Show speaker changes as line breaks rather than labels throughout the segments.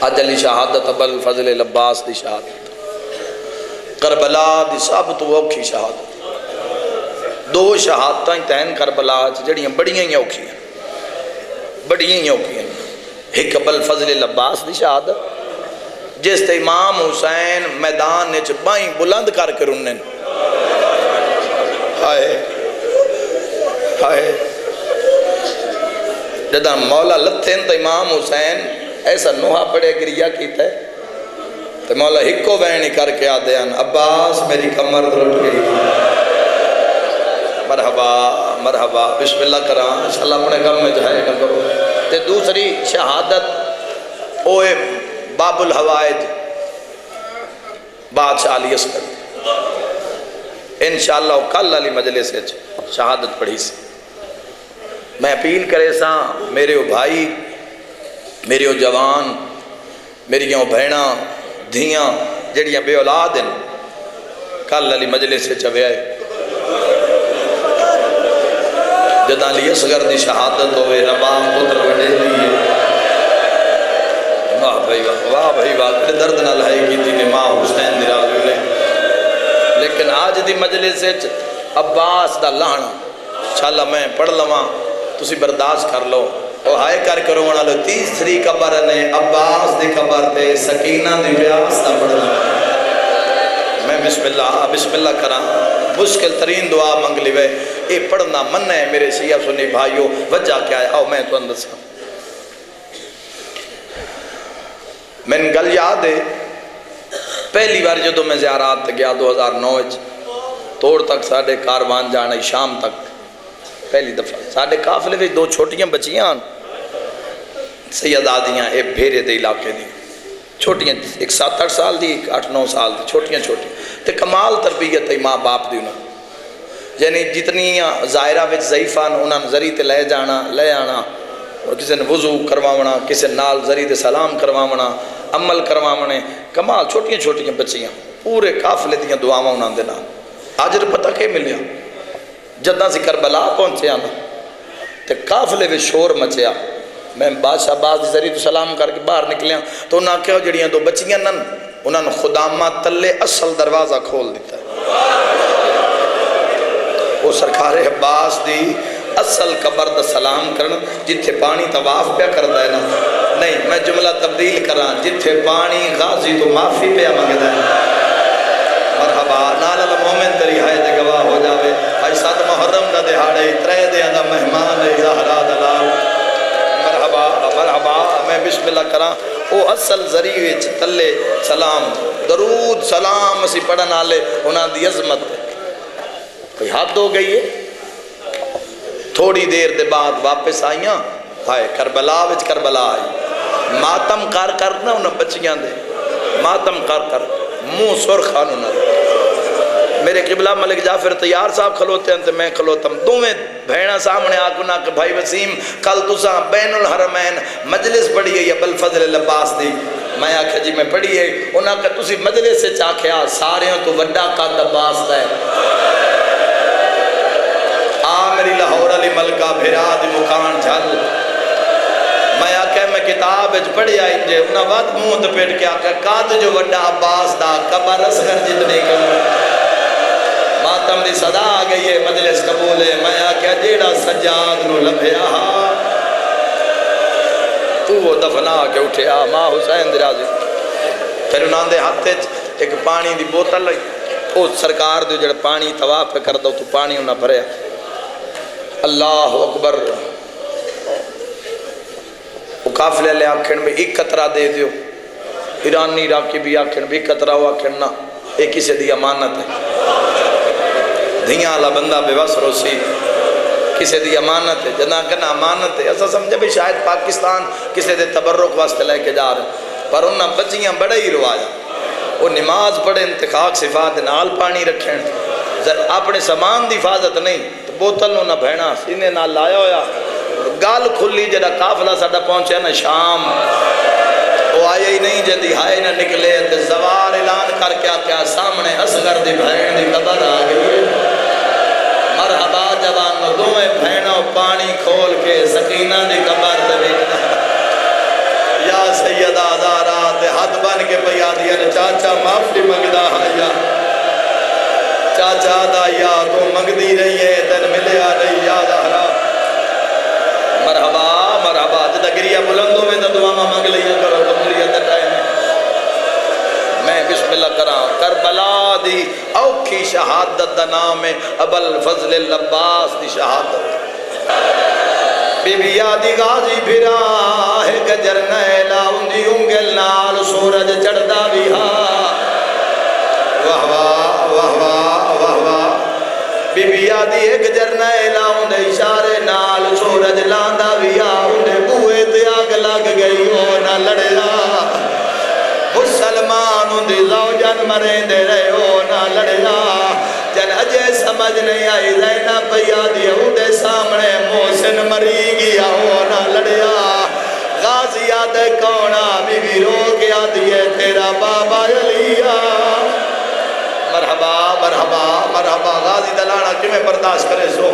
اج علی شہادت ابو الفضل العباس دی شہادت، کربلا دی سب تو اوکھی شہادت۔ دو شہادتاں تین کربلا جڑیاں بڑیاں ہی اوکھیاں، بڑیاں ہی اوکھیاں۔ ایک ابو الفضل العباس دی شہادت جس تے امام حسین میدان وچ بائیں بلند کر کے رننے، ہائے ہائے جدہ مولا لتھن تو امام حسین ایسا نوحہ پڑے گریا کیتا ہے تو مولا ہکو وینی کر کے آدھے ہیں عباس میری کمر درٹ گئی، مرحبا مرحبا بسم اللہ کران انشاءاللہ اپنے غم میں جائے گا کرو۔ تے دوسری شہادت اوے باب الحوائج بادشاہ علی اصغر، انشاءاللہ کل علی مجلس سے شہادت پڑھی سی۔ میں اپیل کرے سا میرے او بھائی، میرے او جوان، میری او بھینا دھیاں جڑیاں بے اولاد ہیں، کل علی مجلس سے چوے آئے جدہ علی اصغر دی شہادت ہوئے رباب پتر وڈے دیئے، واہ بھائی واہ بھائی واہ کڑے درد نہ لائے کی تھی امام حسین دی راوی لے۔ لیکن آج دی مجلس سے عباس دا لہنا انشاءاللہ میں پڑھ لواں تسی برداشت کر لو او ہائے کر کرو ونا لو۔ تیسری قبر نے عباس دی قبر تے سکینہ دی بیاس دا پڑھ لواں۔ میں بسم اللہ کرا مشکل ترین دعا منگ لیوے، اے پڑھنا من ہے میرے سیاہ سنی بھائیو، وجہ کیا ہے آؤ میں تو اندر سا۔ میں نے گل یاد ہے پہلی بار جدو میں زیارات گیا 2009 توڑ تک ساڑھے کاروان جانا شام تک پہلی دفعہ ساڑھے قافلے میں دو چھوٹیاں بچیاں سید آدیاں اے بھیرے دے علاقے دی چھوٹیاں، ایک 7-8 سال دی، ایک 8-9 سال دی، چھوٹیاں تے کمال تربیت ہے ماں باپ دی انہوں، یعنی جتنی ظاہرہ وچ ضعیفان انہوں ذریع تے لے جانا لے آنا، اور کسی نے وضو کرواونا، کسی نال ذریع تے سلام کرواونا، عمل کرواونے، کمال چھوٹیاں چھوٹیاں بچیاں پورے قافلے دیاں دعاواں انہوں دے نام۔ آجر پتہ کہ ملیا جدہ سے کربلا پہنچے آنا تے قافلے وچ شور مچیا، میں بادشاہ باز دی ذریعہ تو سلام کر کے باہر نکلیا تو انہاں کہو جڑیاں دو بچیاں نن انہاں نے خدامہ تلے اصل دروازہ کھول دیتا ہے، وہ سرکار عباس دی اصل قبر دا سلام کرنا جتھے پانی طواف پہ کرتا ہے نا، نہیں میں جملہ تبدیل کران جتھے پانی غازی تو معافی پہ مانگتا ہے۔ مرحبا نال المومن تری ہائے دے گواہ ہو جاوے، آئی 7 محرم دا دہاڑے ترے دے اندہ مہمان ہے زہرا دلال، مرحبا مرحبا میں بسم اللہ کران او اصل ذریعے تلے سلام درود سلام اسی پڑھن آلے انہاں دی عظمت کوئی حد ہو گئی ہے۔ تھوڑی دیر دے بعد واپس آئیاں، ہائے کربلا وچ کربلا آئی، ماتم کر کرنا انہاں بچیاں دے ماتم کر منہ سرخان انہاں دے۔ میرے قبلہ ملک جعفر تیار صاحب کھلوتے ہیں تو میں کھلوتا ہوں، دوویں بھیڑا سامنے آکنا کہ بھائی وسیم کل تساں بین الحرمین مجلس پڑھی ہے ابو الفضل العباس دی، میں آکھا جی میں پڑھی ہے، انہاں کہ تسی مجلس سے چاکھیا سارے تو وڈا قد عباس دا ہے، میری لاہور علی ملکہ بھیرا دی مکان جھل، میں آکھا میں کتاب اچھ پڑھی آئی جے انہاں وقت منہ تو پیٹ کے آکھا قد جو وڈا عباس دا قبر اصغر جتنے کرو، ماتم دی صدا آگئی ہے مجلس قبول ہے، میں آکھا جیڑا سجاد نو لبھیا تو وہ دفنا کے اٹھیا ماں حسین درازی، پھر انہاں دے ہاتھے ایک پانی دی بوتل لئی، او سرکار دے جڑا پانی طواف پہ کر دو تو پانی انہاں بھریا، اللہ اکبر، وہ قافلے لے آکھن میں ایک قطرہ دے دیو، ایرانی عراقی بھی آکھن بھی ایک قطرہ ہو آکھن نا، ایک کسی دی امانت ہے، دھیاں اللہ بندہ بے وس روسی کسی دی امانت ہے، جنا کنا امانت ہے، ایسا سمجھے بھی شاید پاکستان کسی دے تبرک واسطے لے کے جا رہے، پر انہاں بچیاں بڑا ہی روایا، وہ نماز پڑھیں انتخاق صفات نال پانی رکھیں، اپنے سامان دی حفاظت نہیں، بوتل نو نہ بھینا سینے نہ لایا ہویا، گال کھلی جڑا قافلہ ساڈا پہنچے نا شام، وہ آئے ہی نہیں جدی ہائے نہ نکلے تے زوار اعلان کر کے آکیا سامنے اصغر دی بھین دی قبر آ گئی، مرحبا جوان دوویں بھینوں پانی کھول کے سکینہ دی قبر دے وچ یا سیدہ زہرا چاچا معافی منگدا یا چاچا دا یا تو منگدی رہی ہے تن ملیا نہیں یا زہرا مرحبا مرحبا جدا گریہ بلندوں میں تو دعا مانگ لیا کرو قبولیت ٹائم میں بسم اللہ کراں کربلا دی اوکھی شہادت دا نام ہے ابو الفضل العباس دی شہادت بی بی یادی غازی پھرا ہے گجر نیلا اندی انگل نال سورج چڑھدا بھی ہاں واہ واہ واہ واہ واہ واہ بی بی یادی ایک گجر نیلا اندے اشارے نال سورج لاندا بھی ہاں اندے بوئے تے آگ لگ گئی ہو نہ لڑیا مسلمان اندی زوجن مرین دے رہے ہو نہ لڑیا جن اجے سمجھ نہیں آئی زینب یادی اندے سامنے محسن مری گیا ہو نہ لڑیا غازی یاد کونا بی بی رو گیا دیئے تیرا بابا علیہ مرحبا مرحبا مرحبا غازی دلانا کمیں برداشت کرے سو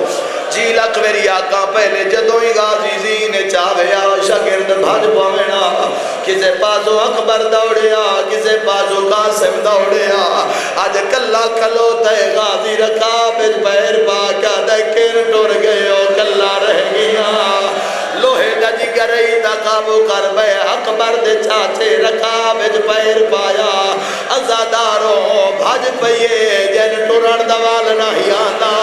جی لکھ میری آقا پہلے جدوں ہی غازی زینے چاہویا شاگرد بھاج پاوینا کسے پاسو اکبر دوڑیا کسے پاسو قاسم دوڑیا آج کلا کھلو تے غازی رکابج پیر پاکا دکر ٹور گئے ہو کلا رہ گیا لوہے ڈج گرئی دا قابو کر بے اکبر دے چاچے رکابج پیر پایا ازاداروں بھاج پئیے جن ٹورن دوال نہیں آتا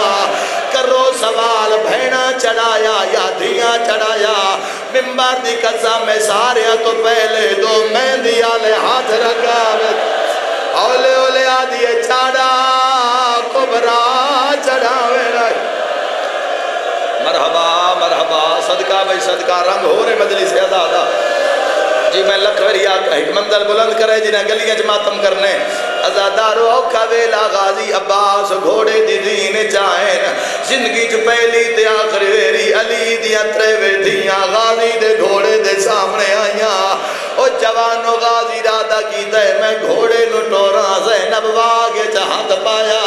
کرو سوال بھینا چڑھایا یا دھیاں چڑھایا ممبر دی قسم میں سارے تو پہلے دو مہندی آلے ہاتھ رکھا اولے اولے آدھیے چاڑا کبرا چڑھاوے رہے مرحبا مرحبا صدقہ بھائی صدقہ رنگ ہو رہے مجلس ازادہ جی میں لکھوری آقا ایک منزل بلند کرے جنہیں گلیاں جماعتم کرنے ازادارو اوکھا ویلا غازی عباس گھوڑے دی دین چاہیں زندگی جو پہلی تے آخری ویری علی دیا تریوے دیا غازی دے گھوڑے دے سامنے آئیاں او جوانو غازی رادہ کی دے میں گھوڑے نو ٹورا زینب واگے چاہت پایا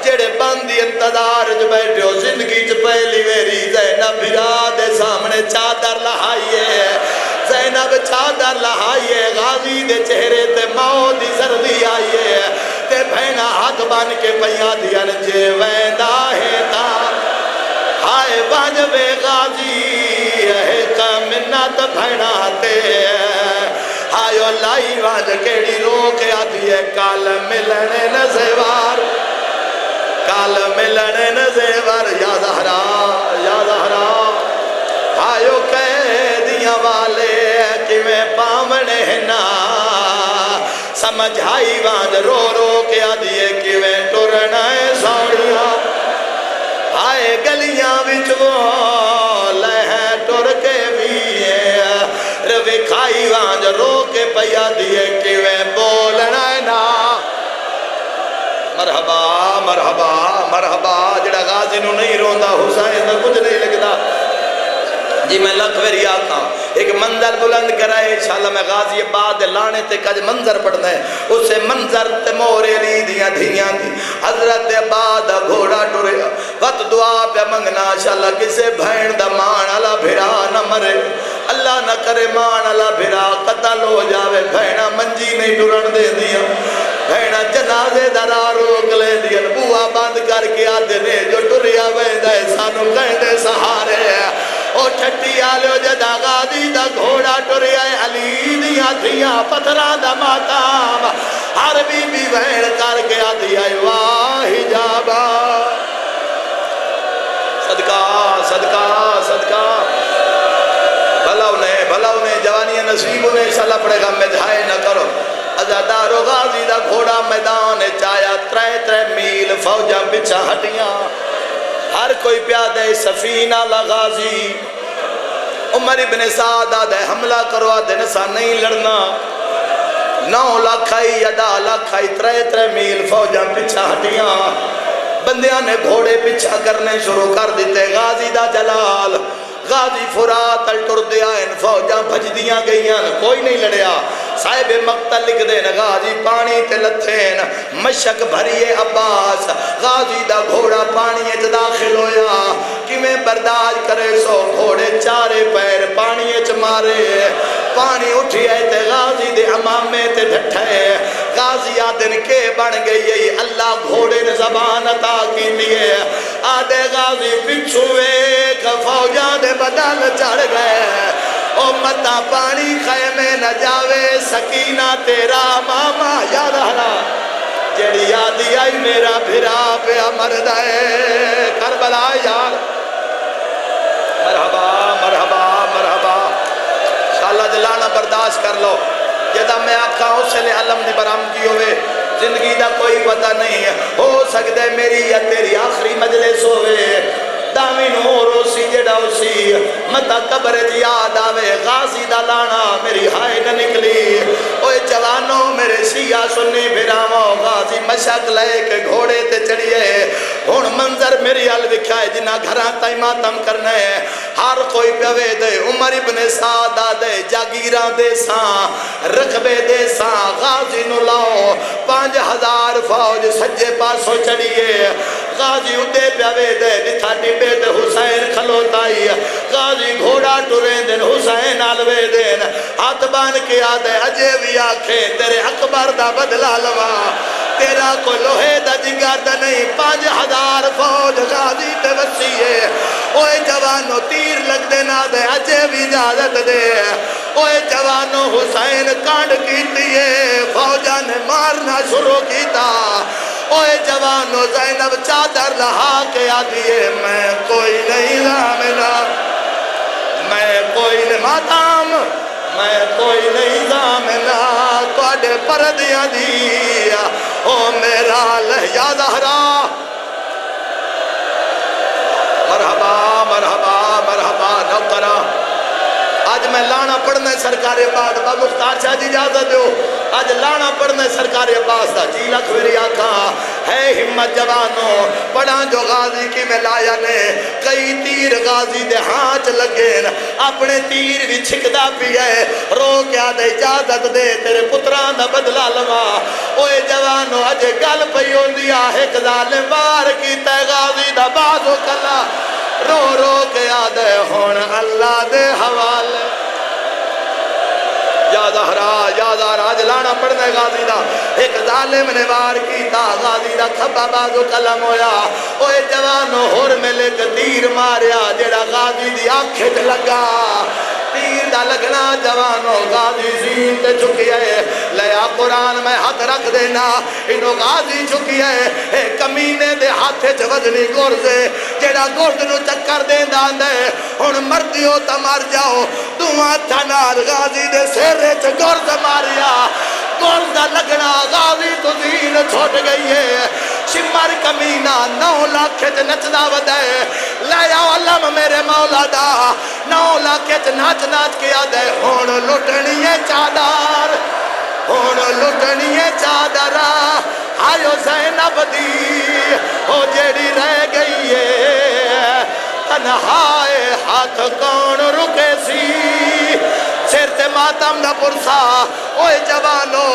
جڑے باندی انتظار جو بیٹھے ہو زندگی جو پہلی ویری زینب بھرا دے سامنے چادر لہائیے زینب چادر لہائیے غازی دے چہرے تے ماؤ دی سردی آئیے تے بھینا ہاتھ بان کے پیا دیا نجے ویندہ ہے تا ہائے واجبے غازی ہے کا منت بھینا تے ہائیو لائی واج کیڑی روکے آتی ہے کال ملنے نزیوار کال ملنے نزیوار یا زہرا یا زہرا ہائیو قیدیاں والے کہ میں پامنے نا سمجھائی وانج رو رو کے آدھیے کہ میں ٹرنائے ساڑیاں آئے گلیاں وچو لہے ٹر کے بھی روی کھائی وانج رو کے پیا دیے کہ میں بولنائے نا مرحبا مرحبا مرحبا جڑا غازی نو نہیں روندہ حسین تو کچھ نہیں لگتا جی میں لکھوری آقا ایک منظر بلند کرائے انشاءاللہ میں غازی بعد لانے تے کج منظر پڑھنا ہے اسے منظر تے مورے لی دیا دھیاں دی حضرت بعد گھوڑا ٹورے وقت دعا پہ منگنا انشاءاللہ کسے بھین دا مان اللہ بھرا نہ مرے اللہ نہ کرے مان اللہ بھرا قتل ہو جاوے بھینا منجی نہیں ٹورن دے دیا بھینا جنازے درا روک لے دیا بوا بند کر کے آدھے نے جو ٹوریا ویندہ سانو کہندے سہارے او چھٹی آلیو جدا غازی دا گھوڑا ٹورے آئے علی دیا دیا پتھرا دا ماتام ہر بی بی وین کر کے آدھی آئے واہ جابا صدقہ صدقہ صدقہ بھلا انہیں جوانی نصیب انہیں انشاءاللہ پڑے گا مجھائے نہ کرو ازادارو غازی دا گھوڑا میدان چایا ترے میل فوجہ بچھا ہٹیاں ہر کوئی پیادے سفینہ لغازی عمر ابن سعد آدھے حملہ کروا دن سا نہیں لڑنا 9 لاکھائی یا 10 لاکھائی ترے میل فوجاں پچھا ہٹیاں بندیاں نے گھوڑے پچھا کرنے شروع کر دیتے غازی دا جلال غازی فرات الٹر دیا ان فوجاں بھج دیاں گئیاں کوئی نہیں لڑیا صاحب مقتل لکھ دین غازی پانی تے لتھین مشک بھریے عباس غازی دا گھوڑا پانی اچ داخل ہویا کہ میں برداشت کرے سو گھوڑے چارے پیر پانی اچ مارے پانی اٹھی ہے تے غازی دے امامے تے ڈھٹھے غازی آدن کے بن گئی اللہ گھوڑے نے زبان عطا کی لیے آدھے غازی پچھوے فوجاں دے بدل چڑھ گئے او متا پانی خیمے نہ جاوے سکینہ تیرا ماما یاد ہرا جڑی آدھی آئی میرا بھرا پہ مرد ہے کربلا یار مرحبا مرحبا مرحبا شاءاللہ جلانا برداشت کر لو جدہ میں آقا اسے لے علم دی برآمدگی ہوئے زندگی دا کوئی پتہ نہیں ہے ہو سکتے میری یا تیری آخری مجلس ہوئے دامین ہو روسی جڑا اسی متا قبر یاد آوے غازی دا لانا میری ہائے نہ نکلی اوے جوانوں میرے شیعہ سنی بھراؤں غازی مشک لے کے گھوڑے تے چڑھیے ہون منظر میری حل وکھائے جنہ گھراں تائی ماتم کرنے ہر کوئی پیوے دے عمر ابن سعدہ دے جاگیراں دے ساں رقبے دے ساں غازی نو لاؤ 5000 فوج سجے پاسوں چڑھیے غازی اتے پیوے دے جتھا ڈبے دے حسین کھلوتائی غازی گھوڑا ٹوریں دن حسین آلوے دن ہاتھ بان کے آدھے اجے بھی آنکھیں تیرے اکبر دا بدلا لوا تیرا کو لوہے دا جگر دا نہیں 5000 فوج غازی تے وسیعے اوے جوانو تیر لگ دینا دے اجے بھی اجازت دے اوے جوانو حسین کانڈ کیتی ہے فوجہ نے مارنا شروع کیتا اوے جوانو زینب چادر لہا کے آدھیے میں کوئی نہیں ضامنہ میں کوئی نہیں ماتام میں کوئی نہیں ضامنہ کوڑے پردیاں دیا او میرا لہجہ زہرا مرحبا مرحبا مرحبا نوکرہ آج میں لانا پڑھنے سرکار عباس با مختار شاہ جی اجازت دیو آج لانا پڑھنے سرکار عباس دا جی لکھ میری آقا ہے ہمت جوانوں پڑھاں جو غازی کی میں لایا نے کئی تیر غازی دے ہانچ لگین اپنے تیر بھی چھکدا پی ہے رو کیا دے اجازت دے تیرے پتران دا بدلا لوا اوے جوانوں اجے گل پیون دیا ایک ظالم وار کی تے غازی دا بازو کلا رو رو کے آدھے ہون اللہ دے حوالے یا زہرا یا زہرا جلانا پڑھنے غازی دا ایک ظالم نے وار کیتا غازی دا کھبا بازو کلم ہویا اوے جوانو ہور ملے کے تیر ماریا جڑا غازی دی آنکھیں لگا تیر دا لگنا جوانو غازی زین تے چکی ہے لیا قرآن میں ہاتھ رکھ دینا انہوں غازی چکی ہے کمینے دے ہاتھے چوزنی گورزے جیڑا گورد نو چکر دین داندے ان مردیو تا مر جاؤ دعا تھنار غازی دے سیرے چ گورد ماریا گورد لگنا غازی تو زین چھوٹ گئی ہے شمر کمینہ 9 لاکھ نچدا ودے لیا علم میرے مولا دا 9 لاکھ ناچ ناچ کے آدھے ہون لٹنی ہے چادر ہون لٹنی ہے چادر آئیو زینب دی ہو جیڑی رہ گئی ہے تنہائے ہاتھ کون رکے سی سر تے ماتم نہ پرسا اوے جوانو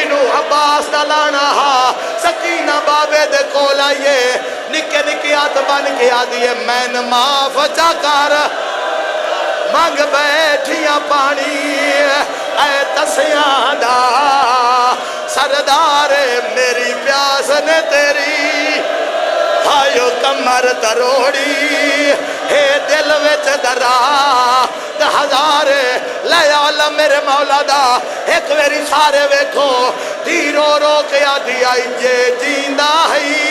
انہو عباس نہ لانا ہا سکینہ بابے دے کول آئیے نکے نکی آت بن کے آدھیے میں معاف چاکار مانگ بیٹھیاں پانی اے تسیاں دا سردار میری پیاس نے تیری آئیو کمر تروڑی ہے دل وچ درا ہزارے لیا اللہ میرے مولا دا ایک ویری سارے ویکھو دیرو رو کے آدھی آئی جے جیندہ ہے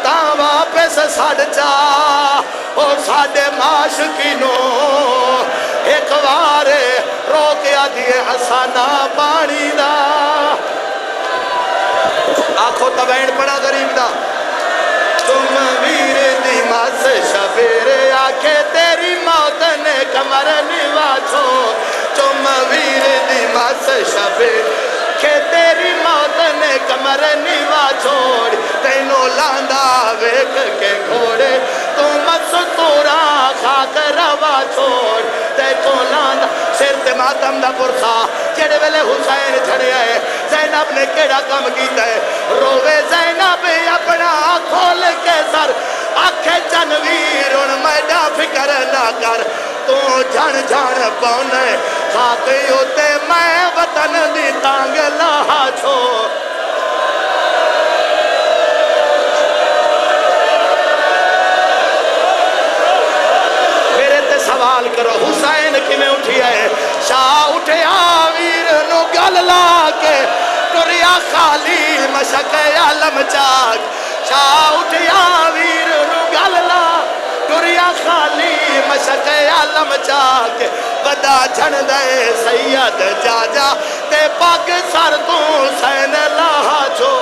تاں واپس ساڑ چا او ساڑے معاشقینو ایک وارے رو کے آدھی حسانہ پانی دا آنکھوں تبین پڑا غریب دا تم ویر دی ماس شبیر آکھے تیری موت نے کمر نیوا چھو تم ویر دی ماس شبیر کہ تیری موت نے کمر نیوا چھوڑ تینوں لاندہ ویک کے گھوڑے تم ستورا خاک روا چھوڑ تینوں لاندہ سر تے ماتم دا پرسا جڑے ویلے حسین چھڑے آئے زینب نے کیڑا کم کیتا ہے روے زینب اپنا کھول کے سر آنکھیں جنویر ان میڈا فکر نہ کر تو جھن جھن پونے
خاک ہوتے میں وطن دی تانگ لاہا چھو میرے تے سوال کرو حسین کی میں اٹھی ہے شاہ اٹھیا ویر نو گل لا کے ٹریا خالی مشق عالم چاک شاہ اٹھیا ویر نو گل لا ٹریا خالی مشق عالم چاک ودا جھن دے سید جا جا تے پاک سر تو حسین لاہا چھو